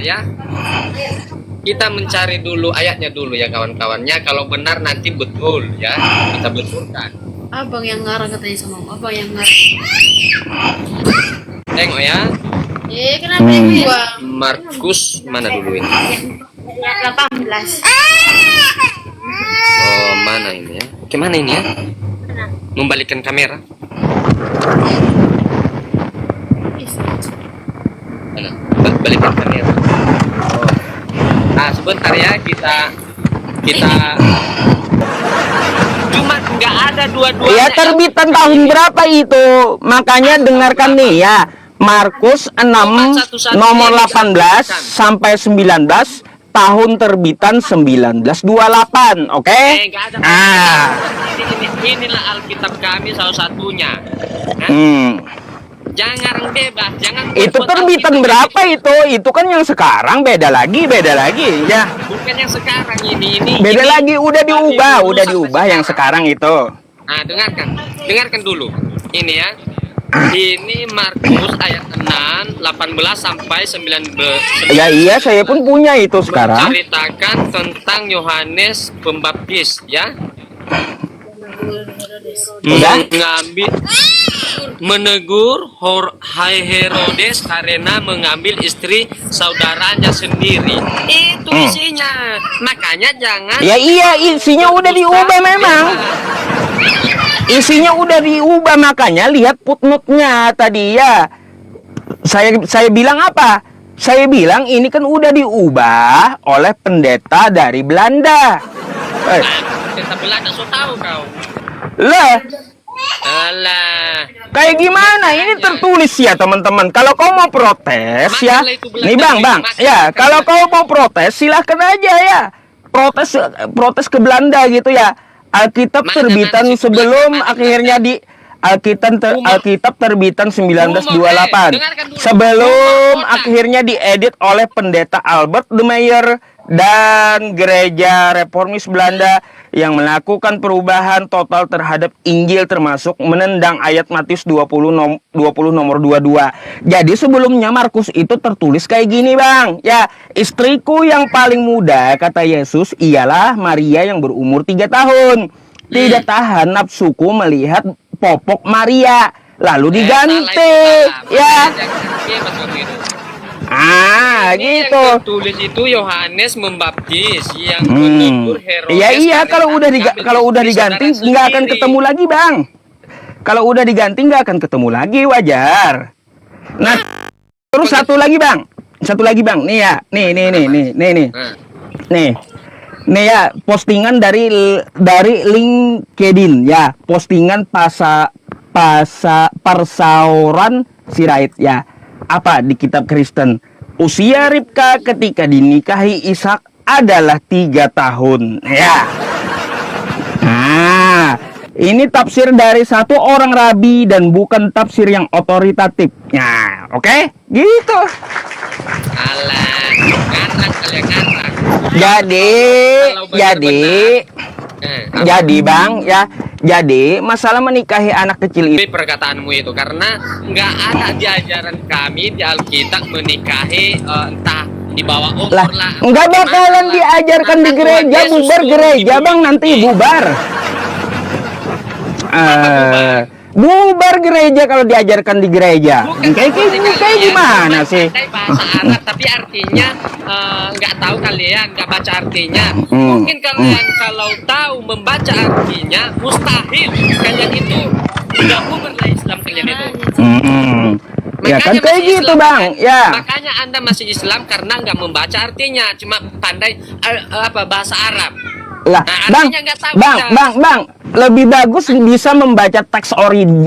ya. Kita mencari dulu ayatnya dulu ya kawan-kawannya. Kalau benar nanti betul ya, kita betulkan. Abang yang ngarang katanya sama abang yang ngarang. Tengok ya. Kenapa yang dua? Markus mana dulu ini? 18. Oh, mana ini ya? Gimana ini ya? Membalikkan kamera. Mana? Balikkan kamera. Oh. Nah, sebentar ya kita cuma nggak ada dua-duanya. Ya terbitan tahun berapa itu? Makanya dengarkan nih ya. Markus 6 nomor 18 sampai 19 tahun terbitan 1928, oke? Inilah Alkitab kami salah satunya. Jangan ngarang bebas, jangan. Itu terbitan berapa itu? Itu kan yang sekarang beda lagi ya. Bukan yang sekarang ini. Beda lagi, udah diubah yang sekarang itu. Nah, dengarkan dulu. Ini ya. Ini Markus ayat 6, 18 sampai 19. Ya iya, saya pun punya itu sekarang. Menceritakan tentang Yohanes Pembaptis ya. Menegur Herodes karena mengambil istri saudaranya sendiri. Itu isinya. Makanya jangan. Ya iya, isinya udah diubah memang. Isinya udah diubah, makanya lihat footnote-nya tadi ya. Saya bilang apa? Saya bilang ini kan udah diubah oleh pendeta dari Belanda. Pendeta Belanda, so tahu kau. Lah. Alah. Kayak gimana? Ini tertulis ya teman-teman. Kalau kau mau protes ya, nih bang, ya kalau kau mau protes silahkan aja ya. Protes ke Belanda gitu ya. Alkitab terbitan sebelum akhirnya di Alkitab terbitan 1928 sebelum akhirnya diedit oleh pendeta Albert de Meyer dan gereja reformis Belanda yang melakukan perubahan total terhadap Injil termasuk menendang ayat Matius 20 nomor 22. Jadi sebelumnya Markus itu tertulis kayak gini bang. Ya, istriku yang paling muda kata Yesus ialah Maria yang berumur 3 tahun. Tidak tahan nafsuku melihat popok Maria lalu diganti ya. Gitu. Yang tulis itu Yohanes Membaptis yang menegur Herodes. Iya kalau udah diganti nggak akan ketemu lagi bang. Kalau udah diganti nggak akan ketemu lagi, wajar. Nah terus satu lagi bang. Nih ya, nih ya postingan dari LinkedIn ya, postingan Persauran Sirait ya. Apa di kitab Kristen? Usia Ribka ketika dinikahi Ishak adalah 3 tahun ya. Nah, ini tafsir dari satu orang rabi dan bukan tafsir yang otoritatif. Nah, oke? Gitu. Alah, ngarang kalian ngarang. Jadi bang ya, jadi masalah menikahi anak kecil itu perkataanmu itu karena nggak ada di ajaran kami di Alkitab menikahi entah di bawah umur lah. Nggak bakalan diajarkan di gereja, bubar gereja bang, nanti bubar. Bubar gereja kalau diajarkan di gereja. Kayak gimana sih? Bahasa Arab tapi artinya nggak tahu kalian, nggak baca artinya. Mungkin kalian kalau tahu membaca artinya mustahil kalian itu tidak bubarlah Islam kalian itu. Ya kan kayak gitu bang. Ya. Makanya Anda masih Islam karena nggak membaca artinya, cuma pandai bahasa Arab. Lah, bang, lebih bagus bisa membaca teks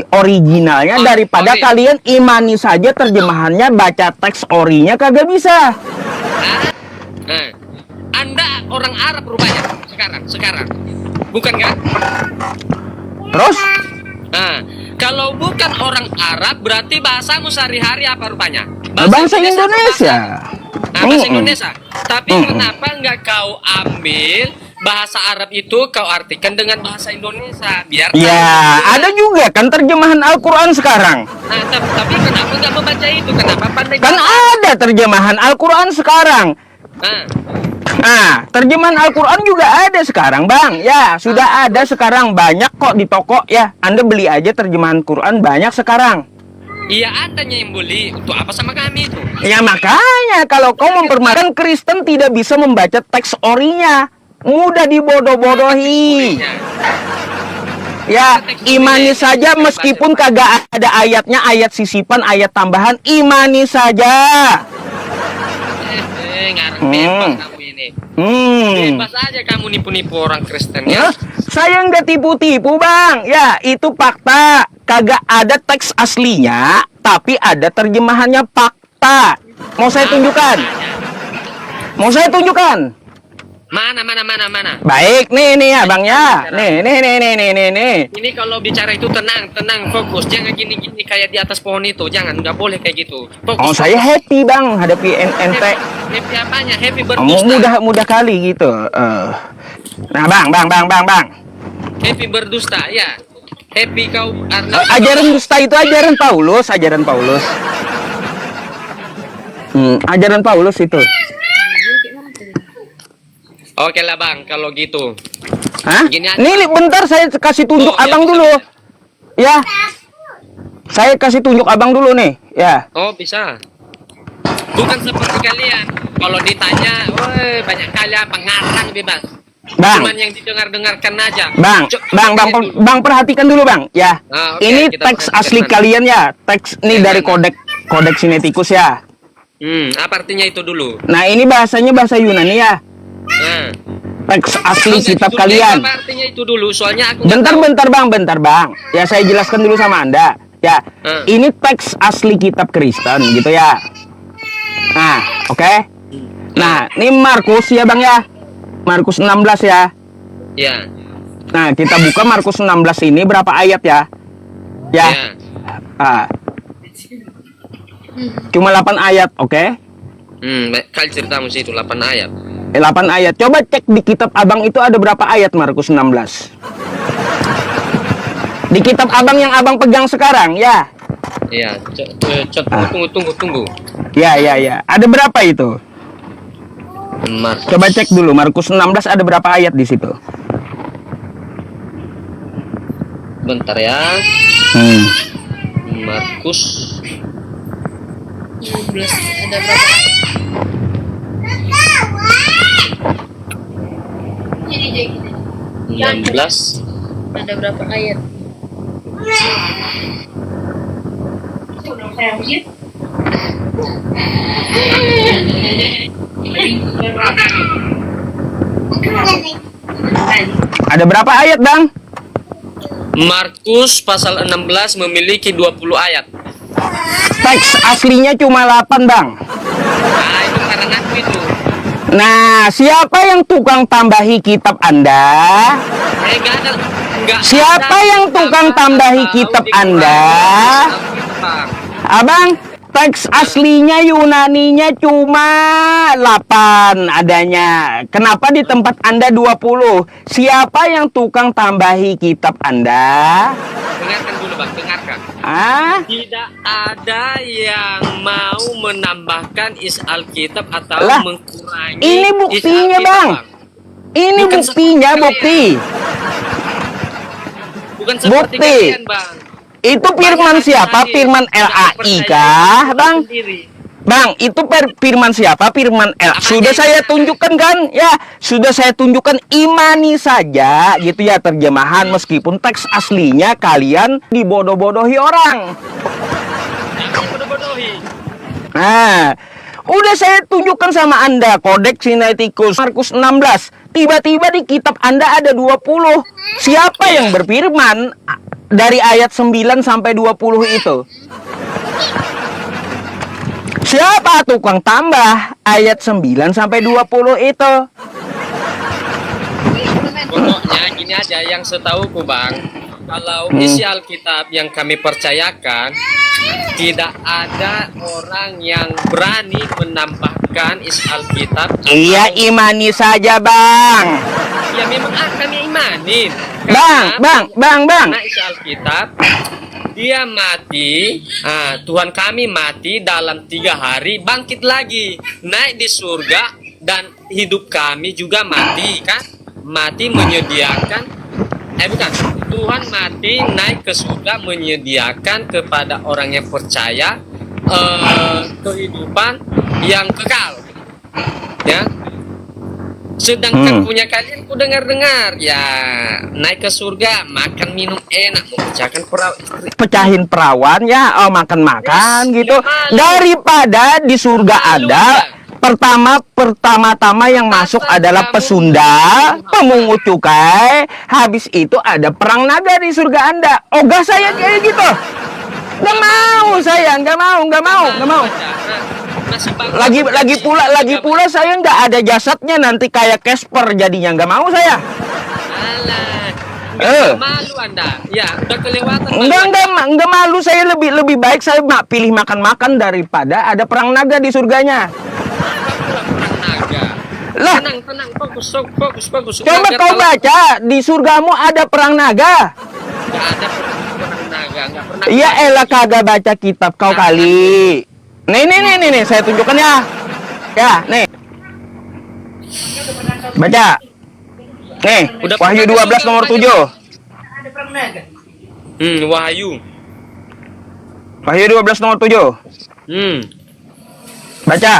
originalnya daripada kalian imani saja terjemahannya, baca teks orinya kagak bisa. Anda orang Arab rupanya sekarang, bukan kan? Terus? Nah, kalau bukan orang Arab berarti bahasamu sehari-hari apa rupanya? Bahasa Indonesia. Bahasa Indonesia. Tapi kenapa nggak kau ambil bahasa Arab itu kau artikan dengan bahasa Indonesia biar Ya, tahu. ada juga kan terjemahan Al-Quran sekarang. Nah, tapi kenapa nggak membaca itu? Kenapa pandai Kan ada terjemahan Al-Quran sekarang. Nah, Nah, terjemahan Al-Quran juga ada sekarang, Bang. Ya, sudah ada sekarang. Banyak kok di toko ya. Anda beli aja terjemahan Quran banyak sekarang. iya adanya yang beli. Untuk apa sama kami itu? Ya makanya kalau kau mempermasalahkan Kristen tidak bisa membaca teks orinya. Mudah dibodoh-bodohi. Ya, imani saja meskipun kagak ada ayatnya, ayat sisipan, ayat tambahan, imani saja. Ngarang bebas kamu ini. Bebas aja kamu nipu-nipu orang Kristen ya. Saya nggak tipu-tipu, Bang. Ya, itu fakta. Kagak ada teks aslinya, tapi ada terjemahannya fakta. Mau saya tunjukkan? Mau saya tunjukkan? Mana. Baik, nih ya, Bang ya. Nih. Ini kalau bicara itu tenang, fokus. Jangan gini-gini kayak di atas pohon itu. Jangan, nggak boleh kayak gitu. Fokus. Oh, saya happy, Bang, hadapi ente. Happy apanya? Happy Oh, berdusta. mudah kali gitu. Nah, Bang. Happy berdusta, ya. Happy kau karena Ajaran dusta itu ajaran Paulus. Ajaran Paulus itu. Oke lah Bang, kalau gitu. Hah? Gini aja. Nih, bentar saya kasih tunjuk Oh, Abang ya, dulu. bisa. Ya. Saya kasih tunjuk Abang dulu nih. Ya. Oh, bisa. Bukan seperti kalian. Kalau ditanya, woi banyak kali apa ngarang bebas. Bang. Cuman yang didengar-dengarkan aja. Bang, Dulu. Bang perhatikan dulu, Bang. Ya. Ah, oke, Ini kita teks perhatikan, asli Bang. kalian ya. Teks ini Ya, dari mana? Kodeks Sinaiticus ya. Apa artinya itu dulu? Nah, ini bahasanya bahasa Yunani ya. Nah. Teks asli Enggak, kitab itu kalian. Apa artinya itu dulu? Soalnya aku nggak tahu. Bentar, Bang. Ya, saya jelaskan dulu sama Anda. Ya, Hmm. ini teks asli kitab Kristen gitu ya. Nah, oke. Nah, ini Markus ya, Bang ya. Markus 16 ya. Ya. Nah, kita buka Markus 16 ini berapa ayat ya? Ya. Ya. Ah. Cuma 8 ayat, oke? Kali ceritamu sih itu 8 ayat. 8 ayat. Coba cek di kitab Abang itu ada berapa ayat Markus 16. Di kitab Abang yang Abang pegang sekarang, ya. Iya, tunggu. Ya. Ada berapa itu? Markus. Coba cek dulu Markus 16 ada berapa ayat di situ? Bentar ya. Markus 16 ada berapa? Jadi 16. ada berapa ayat? Ada berapa ayat, Bang? Markus pasal 16 memiliki 20 ayat. Teks aslinya cuma 8, Bang. Nah, itu karanganku itu. Nah, siapa yang tukang tambahi kitab Anda? Enggak ada. Siapa yang tukang tambahi kitab Anda? Abang, teks aslinya Yunaninya cuma 8 adanya. Kenapa di tempat Anda 20? Siapa yang tukang tambahi kitab Anda? Dengarkan dulu Bang, dengarkan. Tidak ada yang mau menambahkan isi Alkitab atau Lah, mengurangi ini buktinya, isi Alkitab, Bang. Ini Bukan buktinya, seperti bukti. Bukan seperti Bukti. kalian, Bang. Itu firman Banyak siapa? hadis. Firman Nggak LAI percaya kah, diri Bang? sendiri. Bang, itu firman siapa? Firman L. Apanya Sudah itu? saya tunjukkan kan? Ya, sudah saya tunjukkan imani saja gitu ya terjemahan meskipun teks aslinya kalian dibodoh-bodohi orang. Jangan bodoh-bodohi. Nah, udah saya tunjukkan sama Anda Kodeks Sinaiticus Markus 16. Tiba-tiba di kitab Anda ada 20. Siapa yang berfirman dari ayat 9 sampai 20 itu? Siapa tukang tambah ayat 9 sampai 20 itu? Pokoknya gini aja yang setahuku Bang, kalau isi Alkitab yang kami percayakan tidak ada orang yang berani menambahkan isi Alkitab. Iya, imani saja, Bang. Ya memang kami imanin. Bang. Karena isi Alkitab, dia mati, Tuhan kami mati dalam 3 hari, bangkit lagi, naik di surga, dan hidup kami juga mati, kan? Mati menyediakan, bukan, Tuhan mati naik ke surga menyediakan kepada orang yang percaya kehidupan yang kekal, ya. Sedangkan punya kalian ku dengar-dengar, ya naik ke surga, makan minum enak, pecahin perawan ya, makan-makan gitu. Daripada di surga ada pertama-tama yang masuk adalah pesunda, pemungut cukai, habis itu ada perang naga di surga Anda. Ogah saya kayak gitu. Nggak mau saya, nggak mau. Lagi pula saya nggak ada jasadnya, nanti kayak Casper jadinya, nggak mau saya. Malu Anda, ya udah kelewatan. Enggak malu, saya lebih baik saya pilih makan-makan daripada ada perang naga di surganya. Perang naga. Lah, tenang, fokus. coba kau baca di surgamu ada perang naga. Nggak ada perang naga, nggak pernah. Iya elah, kagak baca kitab kau kali. Nih, saya tunjukkan ya. Ya, nih. Baca. Nih, Wahyu 12 nomor 7. Wahyu. Wahyu 12 nomor 7. Baca.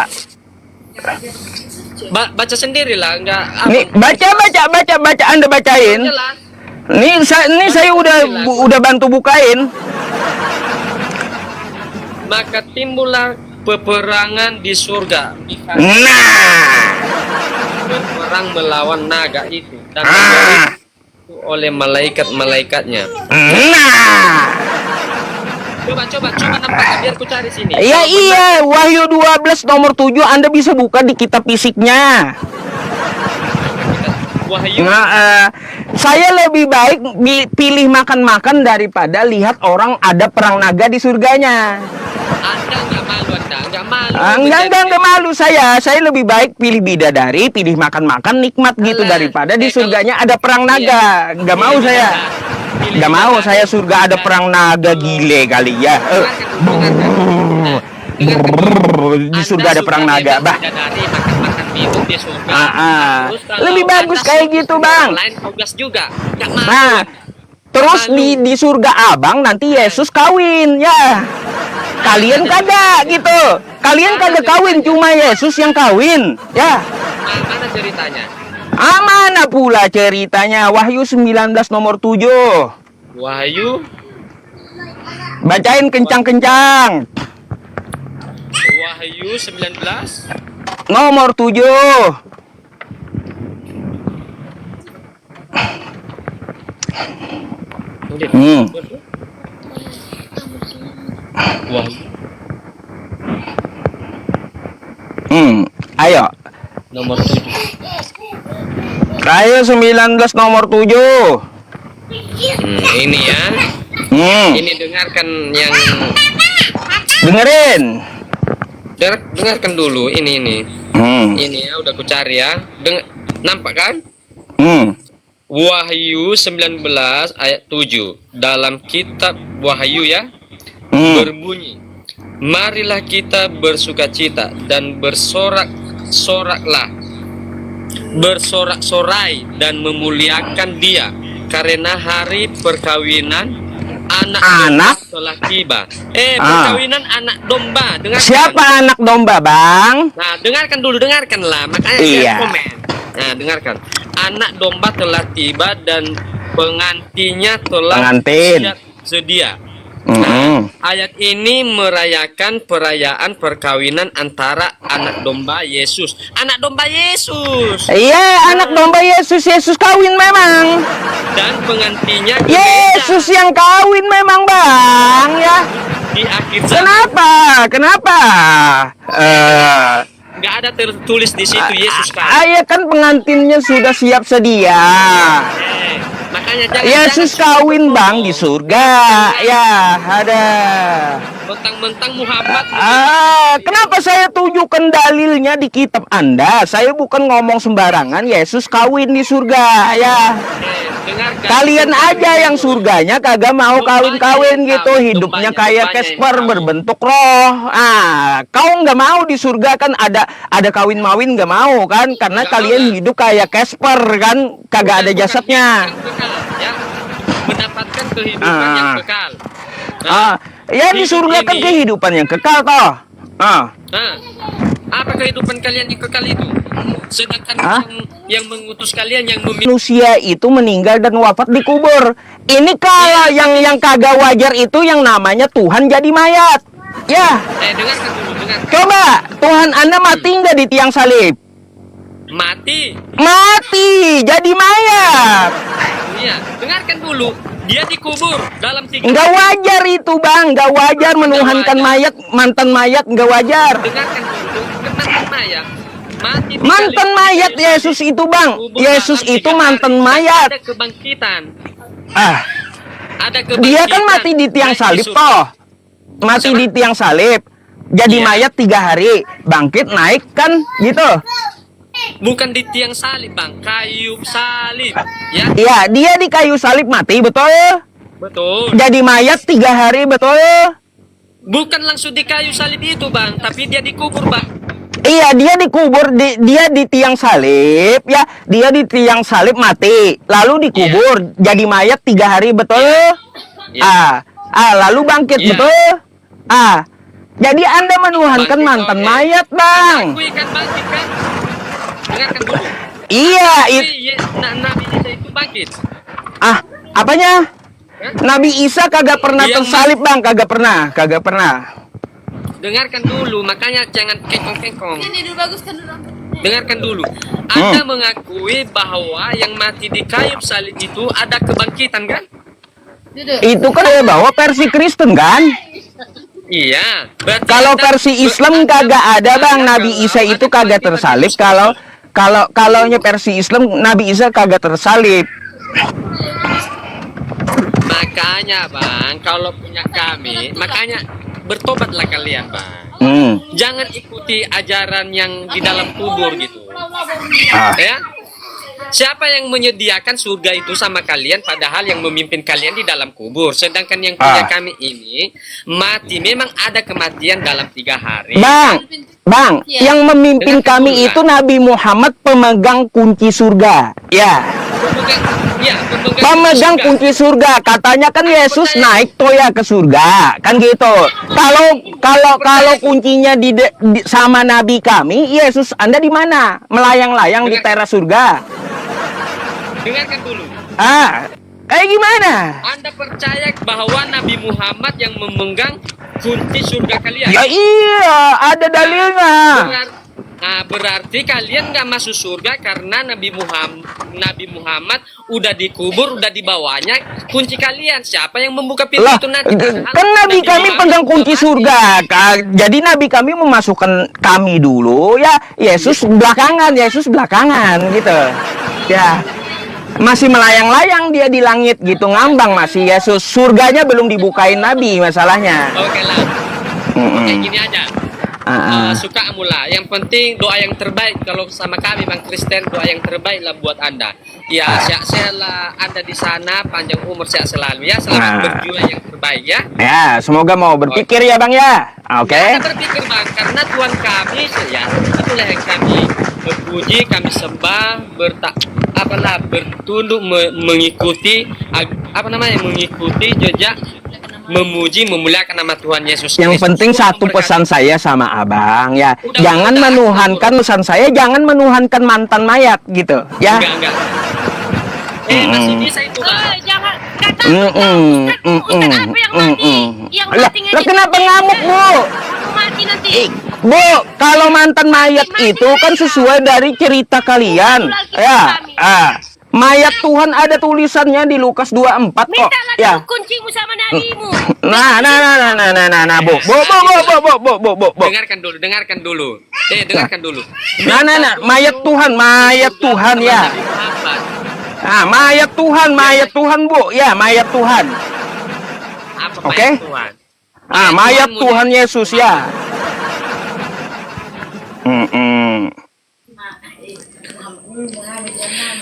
Baca sendiri lah, enggak. Nih, baca, Anda bacain. Nih saya udah bantu bukain. Maka timbullah peperangan di surga. Berperang melawan naga itu dan oleh malaikat-malaikatnya. Coba nampak, biar ku cari sini. Iya, Wahyu 12 nomor 7 Anda bisa buka di kitab fisiknya. Wahyu. Saya lebih baik pilih makan-makan daripada lihat orang ada perang naga di surganya. Anda nggak malu, Enggak malu saya. Saya lebih baik pilih bidadari, pilih makan-makan nikmat gitu daripada di surganya ada perang naga. Enggak mau saya. Enggak mau saya surga ada perang naga, gile kali ya. Di surga ada perang naga, bah. Lebih bagus kayak gitu, Bang. Nah, terus di surga Abang nanti Yesus kawin, ya. Kalian kagak gitu. Kalian kagak kawin, cuma Yesus yang kawin, ya. Mana ceritanya? Mana pula ceritanya? Wahyu 19 nomor 7. Wahyu. Bacain kencang-kencang. Wahyu 19 nomor 7. Ayo. Nomor 7. Ayo 19 nomor 7. Ini ya. Ini dengarkan yang dengerin. Dengarkan dulu ini. Ini ya udah ku cari ya. Nampak kan? Wahyu 19 ayat 7 dalam kitab Wahyu ya. Berbunyi, marilah kita bersukacita dan bersorak-soraklah, bersorak-sorai dan memuliakan Dia, karena hari perkawinan anak telah tiba. Perkawinan anak domba. Dengarkan. Siapa anak domba, Bang? Nah, dengarkanlah. Makanya saya komen. Nah, dengarkan. Anak domba telah tiba dan pengantinnya telah siap sedia. Nah, ayat ini merayakan perayaan perkawinan antara anak domba Yesus. Anak domba Yesus. Iya, anak domba Yesus. Yesus kawin memang. Dan pengantinnya Yesus yang kawin memang, Bang, ya. Di akhir zaman. Kenapa? Nggak ada tertulis di situ Yesus kawin. Ayah kan pengantinnya sudah siap sedia. Makanya jangan Yesus kawin bang di surga. Ya, ada. Mentang-mentang Muhammad. Kenapa saya tunjukkan dalilnya di kitab Anda? Saya bukan ngomong sembarangan. Yesus kawin di surga. Ya. Dengarkan. Kalian aja yang surganya kagak mau kawin-kawin gitu, hidupnya kayak Casper berbentuk roh. Kau nggak mau di surga kan ada kawin-mawin nggak mau kan? Karena kalian hidup kayak Casper kan, kagak ada jasadnya. Ya. Mendapatkan kehidupan yang kekal. Ya di surga kan kehidupan yang kekal toh. Apa kehidupan kalian yang kekal itu? Sedangkan yang mengutus kalian yang manusia itu meninggal dan wafat dikubur. Ini kalau yang kagak wajar itu yang namanya Tuhan jadi mayat. Ya. Dengarkan dulu, dengarkan. Coba Tuhan Anda mati nggak di tiang salib? Mati. Jadi mayat. Iya, dengarkan dulu. Dia dikubur dalam 3 Nggak wajar itu bang, nggak wajar menuhankan mayat, mantan mayat nggak wajar. Dengarkan dulu, mantan mayat. Mati mantan mayat Yesus itu bang, Yesus itu mantan mayat. Ada kebangkitan. Ada kebangkitan. Dia kan mati di tiang salib toh, mati di tiang salib, jadi mayat 3 hari, bangkit naik kan gitu. Bukan di tiang salib bang, kayu salib. Ya. Iya, dia di kayu salib mati, betul? Betul. Jadi mayat 3 hari, betul? Bukan langsung di kayu salib itu bang, tapi dia dikubur bang. Iya, dia dikubur, dia di tiang salib, ya. Dia di tiang salib mati, lalu dikubur, jadi mayat 3 hari, betul? Lalu bangkit, betul? Jadi Anda menuhankan bangkit, mantan mayat, bang. Anda kan bangkit kan? Dengarkan dulu. Iya, Nabi Isa itu bangkit. Apanya? Nabi Isa kagak pernah tersalib, bang, kagak pernah. Dengarkan dulu, makanya jangan kengkong-kengkong. Ini dulu baguskan dulu. Dengarkan dulu. Anda mengakui bahwa yang mati di kayu salib itu ada kebangkitan kan? Itu kan ya bawa versi Kristen kan? Iya. Kalau versi Islam kagak ada bang, Nabi Isa itu kagak tersalib. Kalau versi Islam Nabi Isa kagak tersalib. Makanya bang, kalau punya kami, makanya bertobatlah kalian bang. Jangan ikuti ajaran yang di dalam kubur gitu. Ya. Siapa yang menyediakan surga itu sama kalian, padahal yang memimpin kalian di dalam kubur. Sedangkan yang punya kami ini mati, memang ada kematian dalam 3 hari. Bang, yang memimpin kami itu Nabi Muhammad, pemegang kunci surga. Ya. Pemegang kunci surga. Katanya kan Yesus naik toya ke surga, kan gitu. Kalau kuncinya sama Nabi kami, Yesus Anda di mana? Melayang-layang di teras surga. Dengarkan dulu. Kayak gimana? Anda percaya bahwa Nabi Muhammad yang memegang kunci surga kalian? Ya iya, ada dalilnya. Berarti kalian nggak masuk surga karena Nabi Muhammad udah dikubur, udah dibawanya kunci kalian. Siapa yang membuka pintu itu nanti? Kan Nabi kami pegang kunci surga. Jadi Nabi kami memasukkan kami dulu, ya Yesus belakangan gitu. Ya. Masih melayang-layang dia di langit gitu, ngambang masih Yesus. Surganya belum dibukain Nabi masalahnya. Oke lah. Kayak gini aja. Suka mula. Yang penting doa yang terbaik kalau sama kami Bang Kristen, doa yang terbaik lah buat Anda. Ya, sehat lah Anda di sana, panjang umur sehat selalu ya. Selamat berjuang yang terbaik ya. Ya, semoga mau berpikir ya Bang ya. Oke. Ya, berpikir Bang, karena Tuhan kami ya, itulah yang kami puji, kami sembah, bertunduk mengikuti mengikuti jejak, memuji, memuliakan nama Tuhan Yesus Kristus. Yang penting satu pesan saya sama Abang ya, jangan menuhankan pesan saya, jangan menuhankan mantan mayat gitu ya. Enggak. Masih bisa itu Bang. Jangan kata Ustaz apa yang mati? Yang mati Lah kenapa ngamuk, Bu? Aku mati nanti. Bu, kalau mantan mayat itu kan sesuai dari cerita kalian. Ya, mayat Tuhan ada tulisannya di Lukas 24 kok. Mintalah Ya. kuncimu sama nabimu. Nah, Bu. Dengarkan dulu. Dengarkan dulu. Mayat Tuhan ya. Ah, mayat Tuhan, Bu. Ya, mayat Tuhan. Apa Oke. mayat Tuhan? Ah, mayat Tuhanmu Tuhan dia. Yesus ya.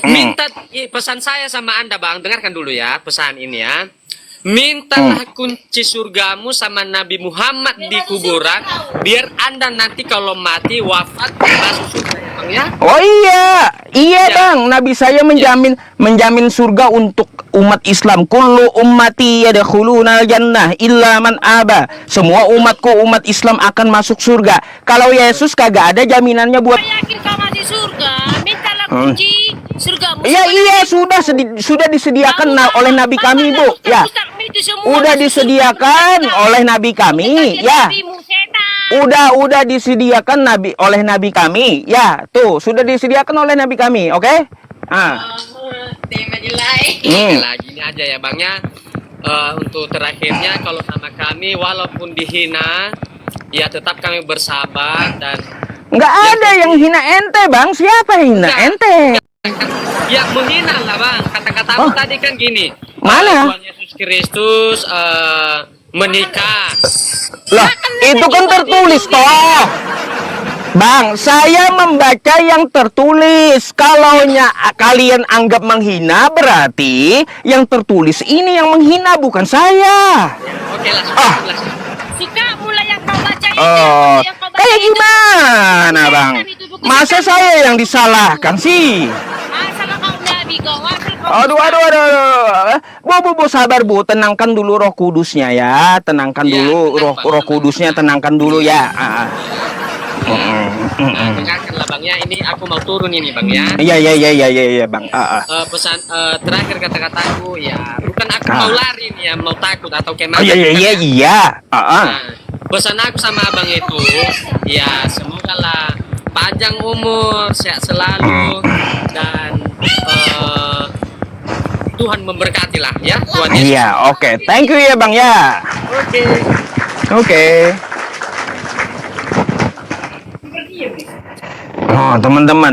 Minta pesan saya sama Anda, Bang. Dengarkan dulu ya pesan ini ya. Mintalah kunci surgamu sama Nabi Muhammad di kuburan, biar Anda nanti kalau mati wafat masuk surga ya, Bang ya. Oh iya, iya Ya. Bang. Nabi saya menjamin surga untuk umat Islam. Kullu ummati yadkhulunal jannah illa man aba. Semua umatku umat Islam akan masuk surga. Kalau Yesus kagak ada jaminannya buat. Saya yakin kau masih surga. Mintalah kunci surgamu. Iya sudah disediakan oleh Nabi kami, Bu. Ya. Udah disediakan oleh Nabi kami, ya. Udah disediakan oleh Nabi kami, ya. Tuh, sudah disediakan oleh Nabi kami, oke? Ah. Lagi ini aja ya, Bang ya. Untuk terakhirnya, kalau sama kami walaupun dihina, ya tetap kami bersabar dan Nggak ada yang hina ente, Bang. Siapa yang hina Nggak. ente? ya menghina lah, Bang. Kata-katamu tadi kan gini. Mana? Tuhan Yesus Kristus menikah. Lah, itu kan tertulis toh. Bang, saya membaca yang tertulis. Kalau kalian anggap menghina, berarti yang tertulis ini yang menghina, bukan saya. Oke lah, Suka mulai yang kau baca itu. Oh, yang kau baca kayak itu. gimana, Bang? Masa saya yang disalahkan sih? Sama kau Nabi kau. Aduh. Bu, sabar, Bu. Tenangkan dulu Roh Kudusnya ya. Tenangkan Ya, dulu tenang, Bang. Roh Kudusnya, tenangkan dulu ya. dengarkanlah, Bang ya. Ini aku mau turun ini, Bang ya. Iya, Bang. Pesan terakhir kata-kataku ya, bukan aku mau lari nih ya, mau takut atau kayak Oh, iya. Nah, pesan aku sama Abang itu ya, semoga lah panjang umur, sehat selalu, dan Tuhan memberkati lah ya, Tuhan Yesus. Iya, oke. Thank you ya, Bang ya. Oke. Oh, teman-teman.